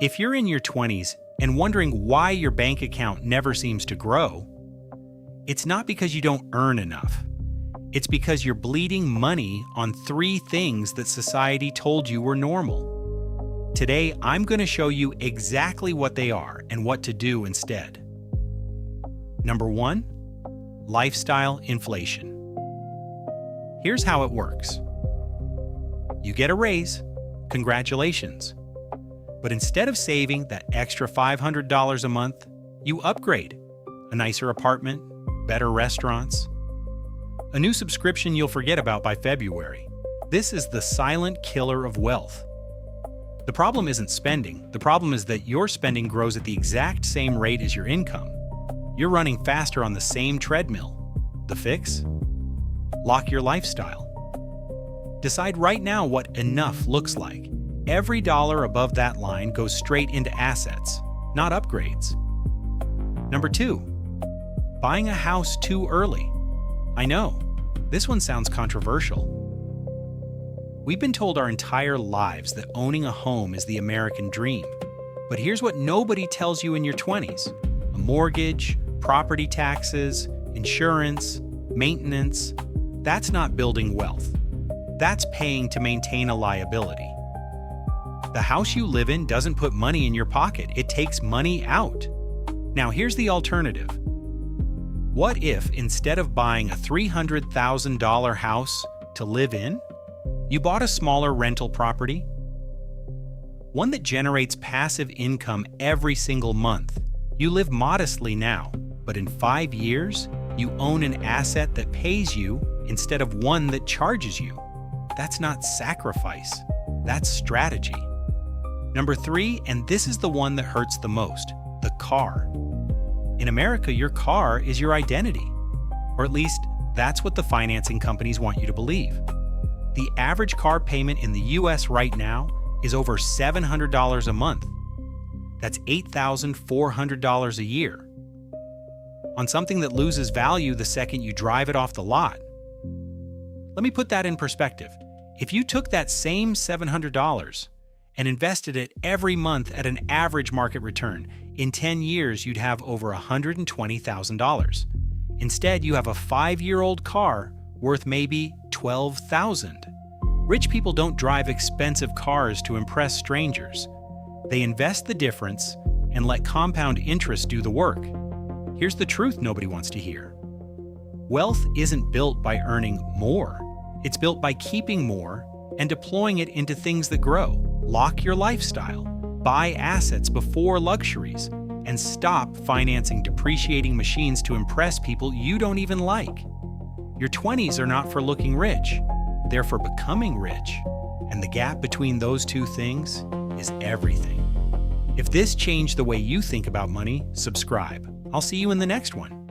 If you're in your 20s and wondering why your bank account never seems to grow, it's not because you don't earn enough. It's because you're bleeding money on three things that society told you were normal. Today, I'm going to show you exactly what they are and what to do instead. Number 1, lifestyle inflation. Here's how it works. You get a raise, congratulations. But instead of saving that extra $500 a month, you upgrade. A nicer apartment, better restaurants, a new subscription you'll forget about by February. This is the silent killer of wealth. The problem isn't spending. The problem is that your spending grows at the exact same rate as your income. You're running faster on the same treadmill. The fix? Lock your lifestyle. Decide right now what enough looks like. Every dollar above that line goes straight into assets, not upgrades. Number 2, buying a house too early. I know, this one sounds controversial. We've been told our entire lives that owning a home is the American dream. But here's what nobody tells you in your 20s. A mortgage, property taxes, insurance, maintenance, that's not building wealth. That's paying to maintain a liability. The house you live in doesn't put money in your pocket, it takes money out. Now here's the alternative. What if instead of buying a $300,000 house to live in, you bought a smaller rental property? One that generates passive income every single month. You live modestly now, but in 5 years, you own an asset that pays you instead of one that charges you. That's not sacrifice, that's strategy. Number 3, and this is the one that hurts the most, the car. In America, your car is your identity. Or at least, that's what the financing companies want you to believe. The average car payment in the US right now is over $700 a month. That's $8,400 a year. On something that loses value the second you drive it off the lot. Let me put that in perspective. If you took that same $700 and invested it every month at an average market return, in 10 years you'd have over $120,000. Instead, you have a 5-year-old car worth maybe $12,000. Rich people don't drive expensive cars to impress strangers. They invest the difference and let compound interest do the work. Here's the truth nobody wants to hear. Wealth isn't built by earning more. It's built by keeping more and deploying it into things that grow. Lock your lifestyle, buy assets before luxuries, and stop financing depreciating machines to impress people you don't even like. Your 20s are not for looking rich, they're for becoming rich. And the gap between those two things is everything. If this changed the way you think about money, subscribe. I'll see you in the next one.